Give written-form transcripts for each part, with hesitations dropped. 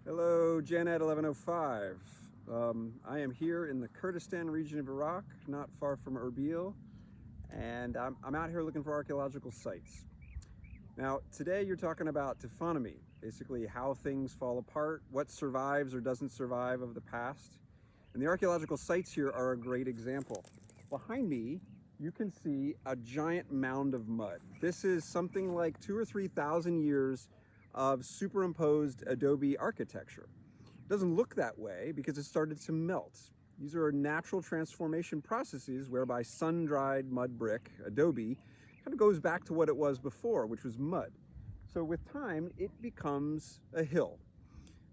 Hello, Janet 1105. I am here in the Kurdistan region of Iraq, not far from Erbil, and I'm out here looking for archaeological sites. Now, today you're talking about taphonomy, basically how things fall apart, what survives or doesn't survive of the past. And the archaeological sites here are a great example. Behind me, you can see a giant mound of mud. This is something like 2,000 or 3,000 years of superimposed adobe architecture. It doesn't look that way because it started to melt. These are natural transformation processes whereby sun-dried mud brick, adobe, kind of goes back to what it was before, which was mud. So with time, it becomes a hill.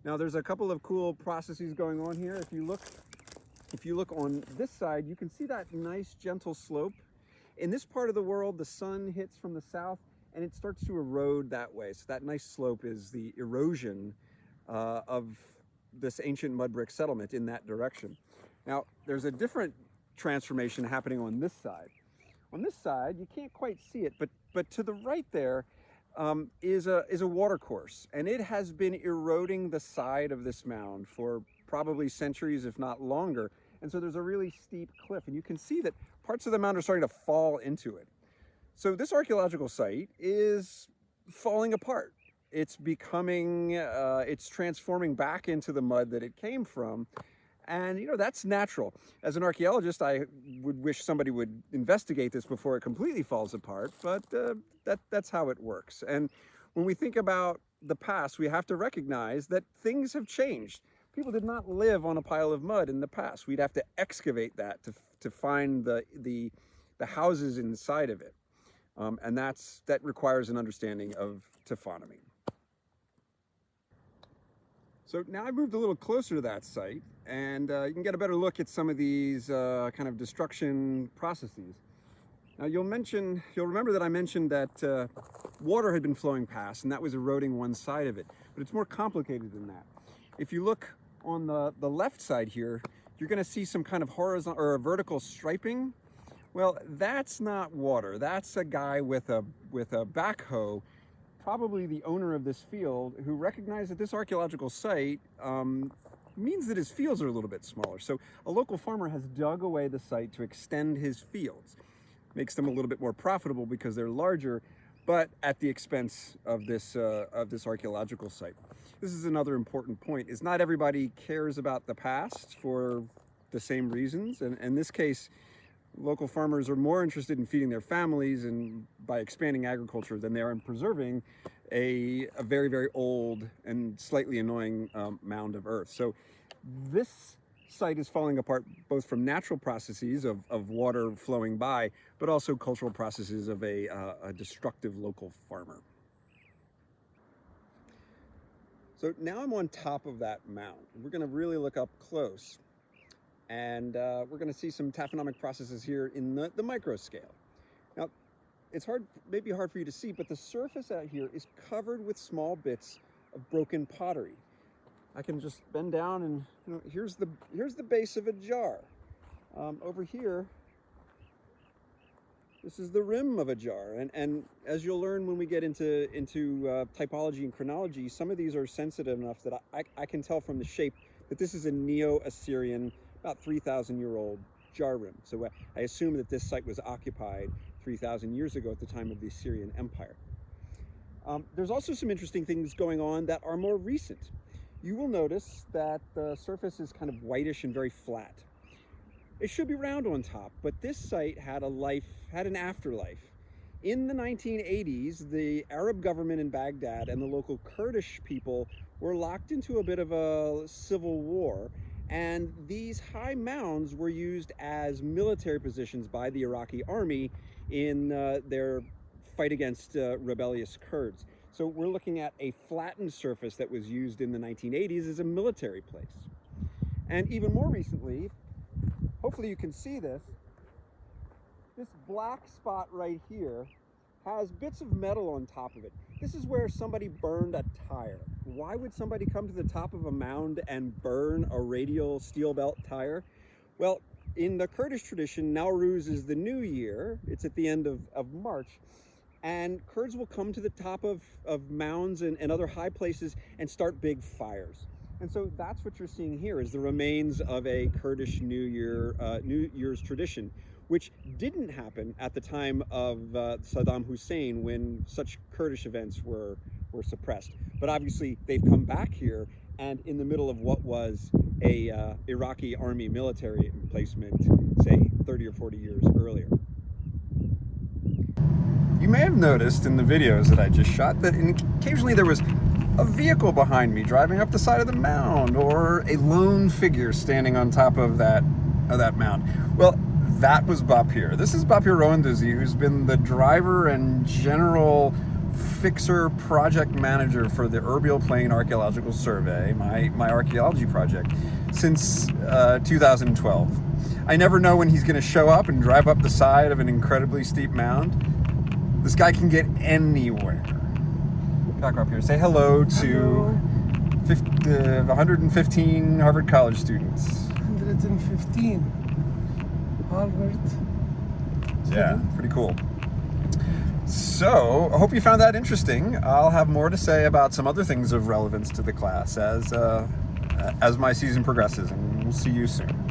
Now there's a couple of cool processes going on here. If you look on this side, you can see that nice gentle slope. In this part of the world, the sun hits from the south and it starts to erode that way. So that nice slope is the erosion of this ancient mud brick settlement in that direction. Now, there's a different transformation happening on this side. On this side, you can't quite see it, but to the right there is a watercourse, and it has been eroding the side of this mound for probably centuries, if not longer. And so there's a really steep cliff, and you can see that parts of the mound are starting to fall into it. So this archaeological site is falling apart. It's becoming, it's transforming back into the mud that it came from. And, you know, that's natural. As an archaeologist, I would wish somebody would investigate this before it completely falls apart, but that's how it works. And when we think about the past, we have to recognize that things have changed. People did not live on a pile of mud in the past. We'd have to excavate that to find the houses inside of it. And that requires an understanding of taphonomy. So now I've moved a little closer to that site, and you can get a better look at some of these kind of destruction processes. Now you'll remember that I mentioned that water had been flowing past, and that was eroding one side of it. But it's more complicated than that. If you look on the left side here, you're going to see some kind of horizontal or vertical striping. Well, that's not water. That's a guy with a backhoe, probably the owner of this field, who recognized that this archaeological site means that his fields are a little bit smaller. So a local farmer has dug away the site to extend his fields. Makes them a little bit more profitable because they're larger, but at the expense of this archaeological site. This is another important point, is not everybody cares about the past for the same reasons. And in this case, local farmers are more interested in feeding their families and by expanding agriculture than they are in preserving a very, very old and slightly annoying mound of earth. So this site is falling apart both from natural processes of water flowing by, but also cultural processes of a destructive local farmer. So now I'm on top of that mound. We're going to really look up close. And we're going to see some taphonomic processes here in the micro scale. Now, it's maybe hard for you to see, but the surface out here is covered with small bits of broken pottery. I can just bend down and, you know, here's the base of a jar. Over here, this is the rim of a jar. And as you'll learn when we get into typology and chronology, some of these are sensitive enough that I can tell from the shape that this is a Neo-Assyrian, about 3,000-year-old jar rim. So I assume that this site was occupied 3,000 years ago at the time of the Assyrian Empire. There's also some interesting things going on that are more recent. You will notice that the surface is kind of whitish and very flat. It should be round on top, but this site had an afterlife. In the 1980s, the Arab government in Baghdad and the local Kurdish people were locked into a bit of a civil war. And these high mounds were used as military positions by the Iraqi army in their fight against rebellious Kurds. So we're looking at a flattened surface that was used in the 1980s as a military place. And even more recently, hopefully you can see this black spot right here has bits of metal on top of it. This is where somebody burned a tire. Why would somebody come to the top of a mound and burn a radial steel belt tire? Well, in the Kurdish tradition, Nowruz is the new year. It's at the end of March. And Kurds will come to the top of mounds and other high places and start big fires. And so that's what you're seeing here is the remains of a Kurdish New Year's tradition, which didn't happen at the time of Saddam Hussein when such Kurdish events were suppressed. But obviously they've come back here and in the middle of what was a Iraqi army military emplacement, say 30 or 40 years earlier. You may have noticed in the videos that I just shot that occasionally there was a vehicle behind me driving up the side of the mound, or a lone figure standing on top of that mound. Well, that was Bapir. This is Bapir Rowanduzi, who's been the driver and general fixer project manager for the Erbil Plain Archaeological Survey, my archaeology project, since 2012. I never know when he's going to show up and drive up the side of an incredibly steep mound. This guy can get anywhere. Back up here. Say hello to 115 Harvard College students. 115 Harvard. Yeah, pretty cool. So, I hope you found that interesting. I'll have more to say about some other things of relevance to the class as my season progresses, and we'll see you soon.